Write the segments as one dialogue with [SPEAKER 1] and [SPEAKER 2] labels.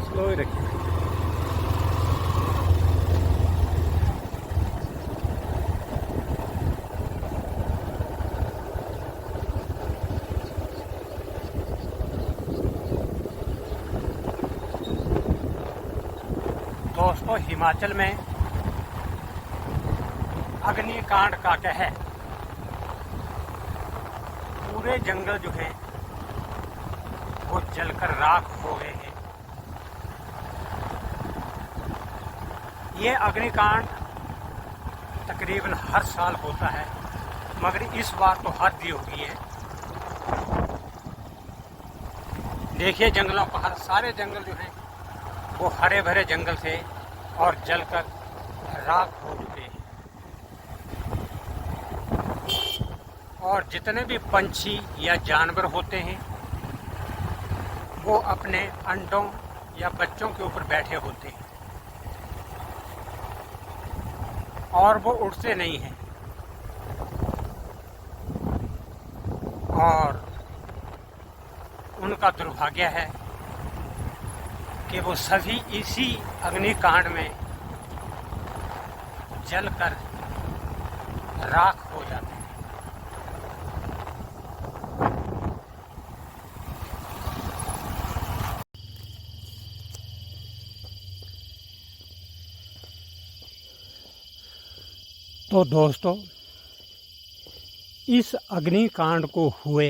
[SPEAKER 1] Slow ही रखिए। दोस्तों, हिमाचल में अग्निकांड का कहर, पूरे जंगल जो है वो जलकर राख हो गए हैं। ये अग्निकांड तकरीबन हर साल होता है, मगर इस बार तो हद ही हो गई है। देखिए जंगलों का सारे जंगल जो हैं वो हरे भरे जंगल थे और जलकर राख हो चुके हैं। और जितने भी पंछी या जानवर होते हैं वो अपने अंडों या बच्चों के ऊपर बैठे होते हैं और वो उड़ते नहीं हैं। और उनका दुर्भाग्य है कि वो सभी इसी अग्निकांड में जलकर राख हो जाते हैं। तो दोस्तों, इस अग्निकांड को हुए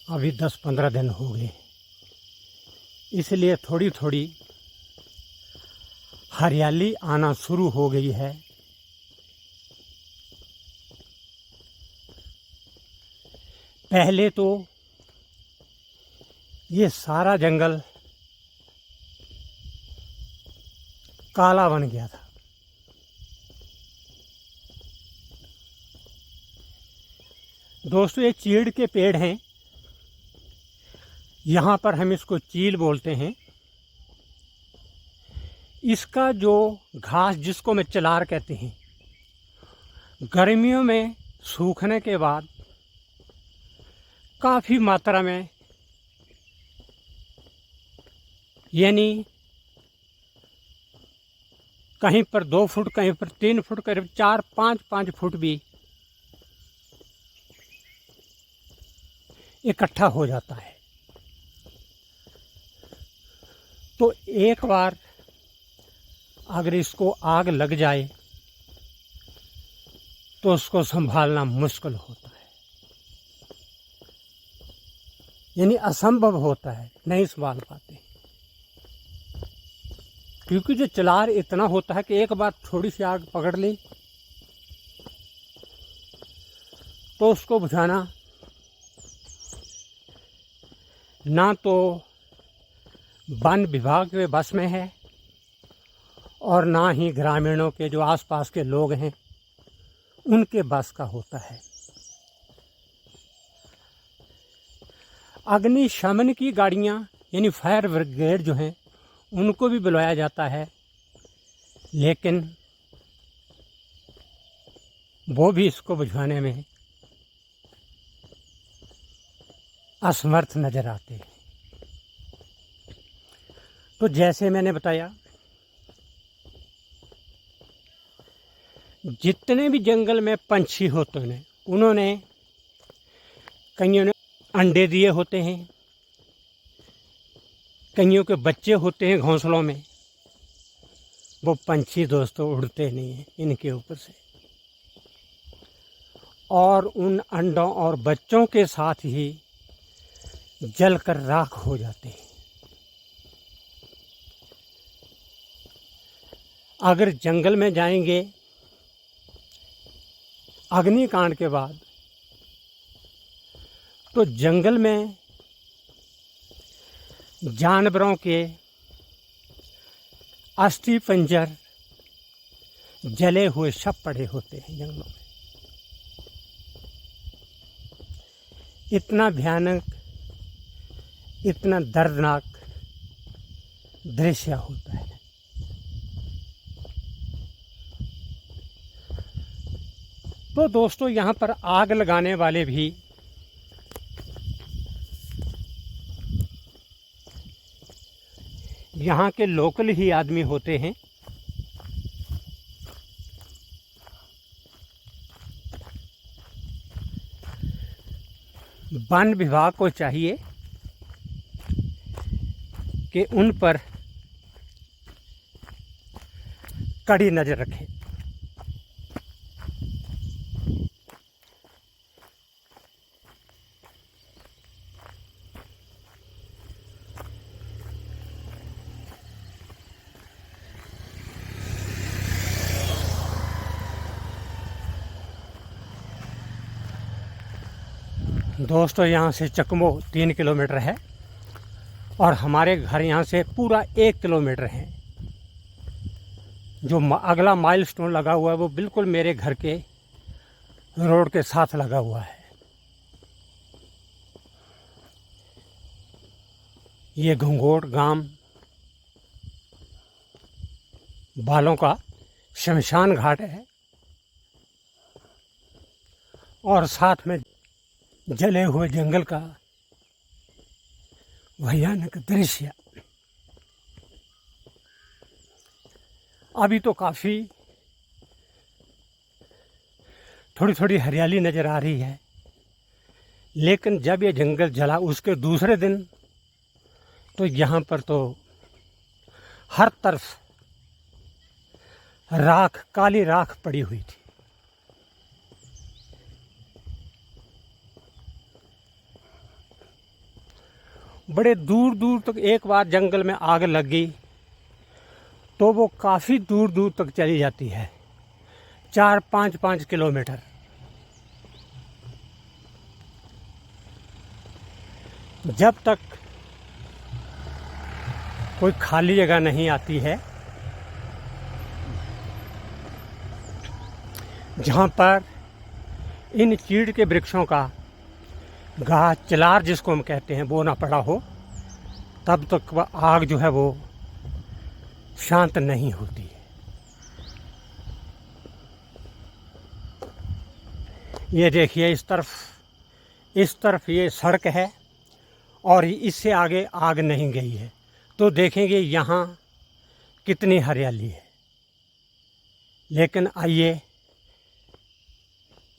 [SPEAKER 1] अभी 10-15 दिन हो गए, इसलिए थोड़ी थोड़ी हरियाली आना शुरू हो गई है। पहले तो ये सारा जंगल काला बन गया था। दोस्तों, ये चीड़ के पेड़ हैं, यहाँ पर हम इसको चील बोलते हैं। इसका जो घास, जिसको मैं चलार कहते हैं, गर्मियों में सूखने के बाद काफ़ी मात्रा में, यानी कहीं पर 2 फुट, कहीं पर 3 फुट, करीब 4-5 फुट भी इकट्ठा हो जाता है। तो एक बार अगर इसको आग लग जाए तो उसको संभालना मुश्किल होता है, यानी असंभव होता है, नहीं संभाल पाते। क्योंकि जो चलार इतना होता है कि एक बार थोड़ी सी आग पकड़ ली तो उसको बुझाना ना तो वन विभाग के बस में है और ना ही ग्रामीणों के जो आसपास के लोग हैं उनके बस का होता है। अग्निशमन की गाड़ियां, यानी फायर ब्रिगेड जो हैं, उनको भी बुलाया जाता है, लेकिन वो भी इसको बुझाने में असमर्थ नजर आते हैं। तो जैसे मैंने बताया, जितने भी जंगल में पंछी होते हैं, उन्होंने कईयों ने अंडे दिए होते हैं, कईयों के बच्चे होते हैं घोंसलों में। वो पंछी दोस्तों उड़ते नहीं हैं इनके ऊपर से, और उन अंडों और बच्चों के साथ ही जलकर राख हो जाते हैं। अगर जंगल में जाएंगे अग्निकांड के बाद, तो जंगल में जानवरों के अस्थि पंजर जले हुए सब पड़े होते हैं जंगलों में। इतना भयानक, इतना दर्दनाक दृश्य होता है। तो दोस्तों यहाँ पर आग लगाने वाले भी यहाँ के लोकल ही आदमी होते हैं। वन विभाग को चाहिए कि उन पर कड़ी नज़र रखें। दोस्तों यहाँ से चकमो 3 किलोमीटर है और हमारे घर यहाँ से पूरा 1 किलोमीटर है। जो अगला माइलस्टोन लगा हुआ है वो बिल्कुल मेरे घर के रोड के साथ लगा हुआ है। ये घंघोट गांव बालों का शमशान घाट है और साथ में जले हुए जंगल का भयानक दृश्य। अभी तो काफ़ी थोड़ी थोड़ी हरियाली नज़र आ रही है, लेकिन जब ये जंगल जला उसके दूसरे दिन तो यहाँ पर तो हर तरफ राख, काली राख पड़ी हुई थी। बड़े दूर दूर तक एक बार जंगल में आग लग गई तो वो काफ़ी दूर दूर तक चली जाती है, 4-5 किलोमीटर। जब तक कोई खाली जगह नहीं आती है जहाँ पर इन चीड़ के वृक्षों का घास चिलार जिसको हम कहते हैं वो ना पड़ा हो, तब तक वह आग जो है वो शांत नहीं होती है। ये देखिए इस तरफ ये सड़क है और इससे आगे आग नहीं गई है, तो देखेंगे यहाँ कितनी हरियाली है। लेकिन आइए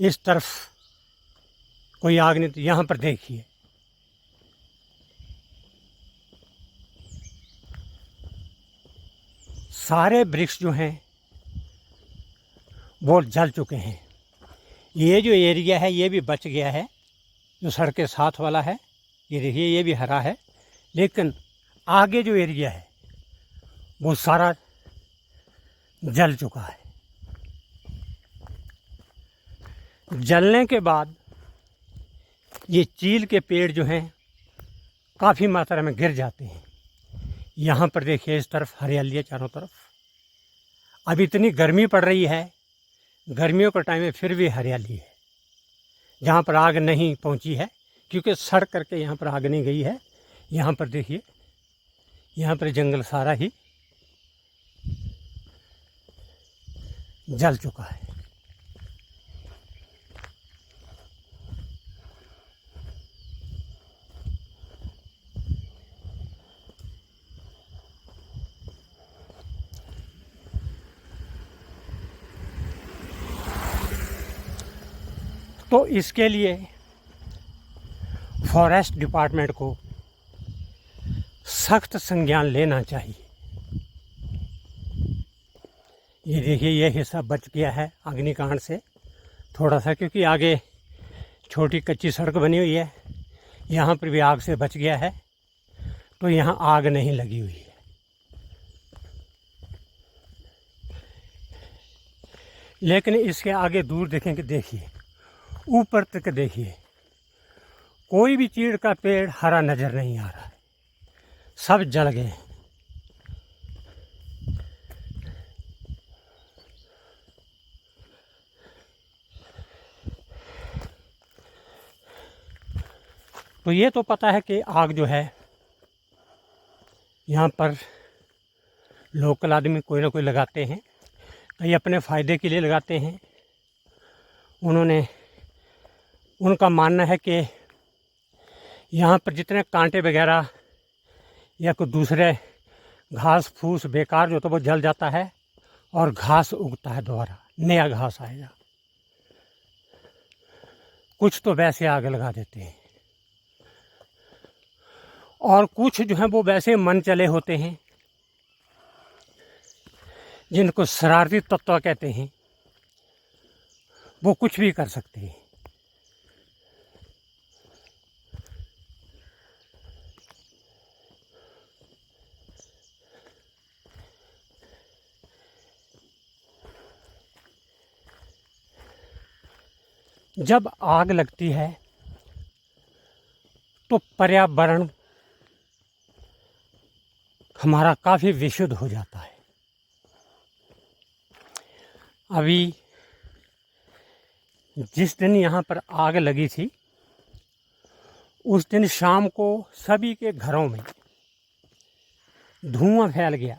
[SPEAKER 1] इस तरफ कोई आग नहीं, तो यहाँ पर देखिए सारे वृक्ष जो हैं वो जल चुके हैं। ये जो एरिया है ये भी बच गया है, जो सड़क के साथ वाला है ये देखिए ये भी हरा है, लेकिन आगे जो एरिया है वो सारा जल चुका है। जलने के बाद ये चील के पेड़ जो हैं काफ़ी मात्रा में गिर जाते हैं। यहाँ पर देखिए इस तरफ हरियाली है चारों तरफ। अब इतनी गर्मी पड़ रही है, गर्मियों का टाइम है फिर भी हरियाली है। जहाँ पर आग नहीं पहुँची है क्योंकि सड़ करके यहाँ पर आग नहीं गई है। यहाँ पर देखिए यहाँ पर जंगल सारा ही जल चुका है। तो इसके लिए फॉरेस्ट डिपार्टमेंट को सख्त संज्ञान लेना चाहिए। ये देखिए ये हिस्सा बच गया है अग्निकांड से थोड़ा सा, क्योंकि आगे छोटी कच्ची सड़क बनी हुई है, यहाँ पर भी आग से बच गया है, तो यहाँ आग नहीं लगी हुई है। लेकिन इसके आगे दूर देखेंगे, देखिए ऊपर तक देखिए कोई भी चीड़ का पेड़ हरा नज़र नहीं आ रहा है, सब जल गए हैं। तो ये तो पता है कि आग जो है यहाँ पर लोकल आदमी कोई ना कोई लगाते हैं, कहीं अपने फ़ायदे के लिए लगाते हैं उनका मानना है कि यहाँ पर जितने कांटे वगैरह या कुछ दूसरे घास फूस बेकार जो तो वो जल जाता है और घास उगता है, दोबारा नया घास आएगा। कुछ तो वैसे आग लगा देते हैं और कुछ जो है वो वैसे मन चले होते हैं, जिनको शरारती तत्व कहते हैं। वो कुछ भी कर सकते हैं। जब आग लगती है तो पर्यावरण हमारा काफ़ी विशुद्ध हो जाता है। अभी जिस दिन यहाँ पर आग लगी थी, उस दिन शाम को सभी के घरों में धुआं फैल गया,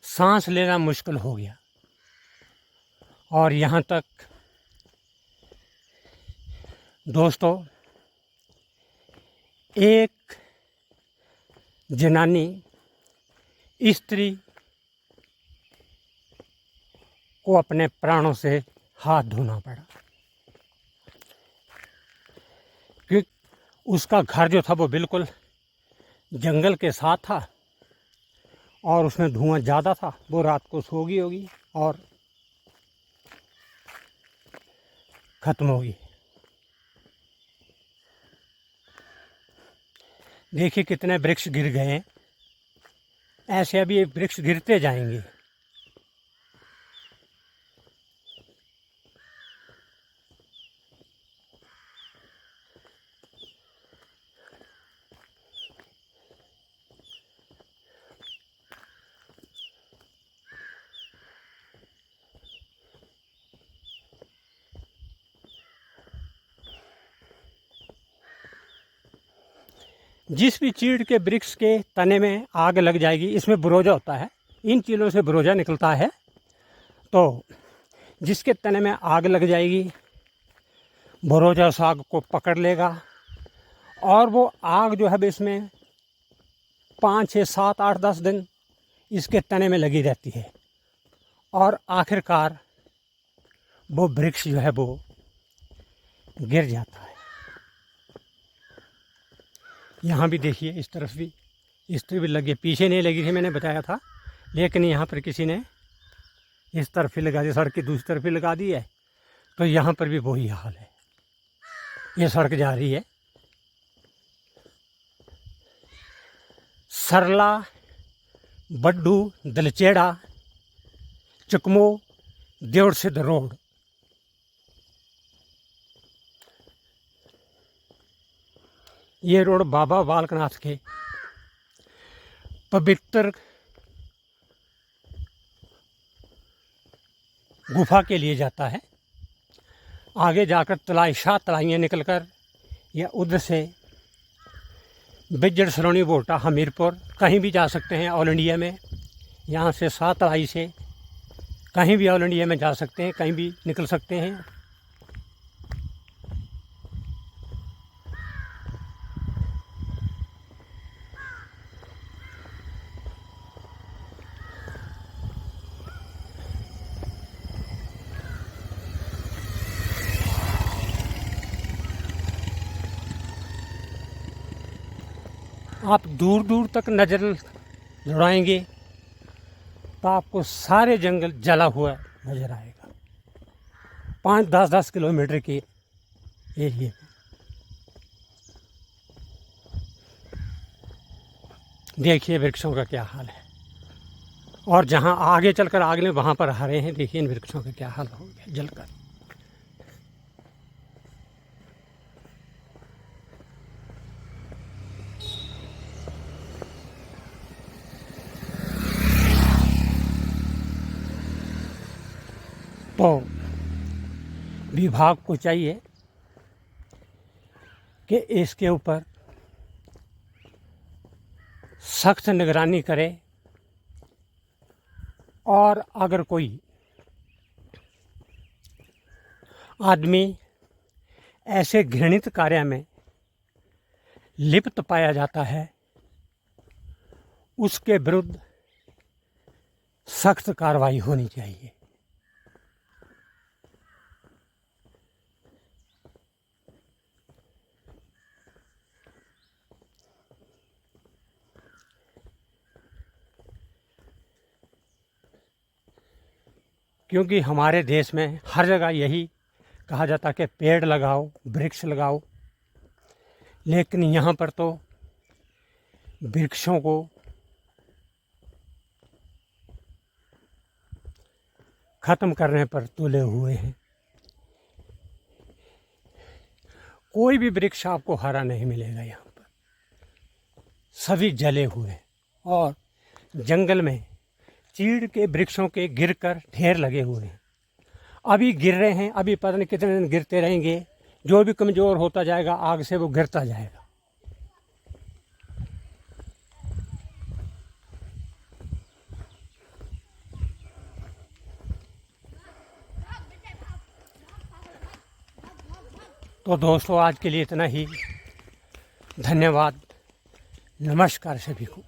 [SPEAKER 1] सांस लेना मुश्किल हो गया। और यहाँ तक दोस्तों, एक जनानी स्त्री को अपने प्राणों से हाथ धोना पड़ा, क्योंकि उसका घर जो था वो बिल्कुल जंगल के साथ था और उसमें धुआं ज़्यादा था। वो रात को सो गई होगी और ख़त्म होगी। देखिए कितने वृक्ष गिर गए हैं। ऐसे अभी ये वृक्ष गिरते जाएंगे। जिस भी चीड़ के वृक्ष के तने में आग लग जाएगी, इसमें बुरोजा होता है, इन चीलों से बुरोजा निकलता है। तो जिसके तने में आग लग जाएगी, बुरोजा उस आग को पकड़ लेगा और वो आग जो है इसमें 5, 6, 7, 8, 10 दिन इसके तने में लगी रहती है और आखिरकार वो वृक्ष जो है वो गिर जाता है। यहाँ भी देखिए इस तरफ भी लगी है। पीछे नहीं लगी थी, मैंने बताया था, लेकिन यहाँ पर किसी ने इस तरफ ही लगा दी, सड़क की दूसरी तरफ ही लगा दी है। तो यहाँ पर भी वही हाल है। ये सड़क जा रही है सरला, बड्डू, दलचेड़ा, चकमो, देवरसिद्ध रोड। ये रोड बाबा बालकनाथ के पवित्र गुफा के लिए जाता है। आगे जाकर तलाइयाँ निकलकर या उधर से बिजड़, सरोनी, बोटा, हमीरपुर कहीं भी जा सकते हैं ऑल इंडिया में। यहाँ से 7 तलाई से कहीं भी ऑल इंडिया में जा सकते हैं, कहीं भी निकल सकते हैं। आप दूर दूर तक नज़र दौड़ाएंगे तो आपको सारे जंगल जला हुआ नज़र आएगा। 5-10 किलोमीटर के एरिए में। देखिए वृक्षों का क्या हाल है। और जहाँ आगे चलकर आग में वहाँ पर हरे हैं, देखिए इन वृक्षों का क्या हाल हो गया जलकर। तो विभाग को चाहिए कि इसके ऊपर सख्त निगरानी करे और अगर कोई आदमी ऐसे घृणित कार्य में लिप्त पाया जाता है, उसके विरुद्ध सख्त कार्रवाई होनी चाहिए। क्योंकि हमारे देश में हर जगह यही कहा जाता है कि पेड़ लगाओ, वृक्ष लगाओ, लेकिन यहाँ पर तो वृक्षों को ख़त्म करने पर तुले हुए हैं। कोई भी वृक्ष आपको हरा नहीं मिलेगा यहाँ पर, सभी जले हुए हैं। और जंगल में चीड़ के वृक्षों के गिरकर ढेर लगे हुए हैं, अभी गिर रहे हैं, अभी पता नहीं कितने दिन गिरते रहेंगे। जो भी कमज़ोर होता जाएगा आग से वो गिरता जाएगा। तो दोस्तों, आज के लिए इतना ही। धन्यवाद। नमस्कार सभी को।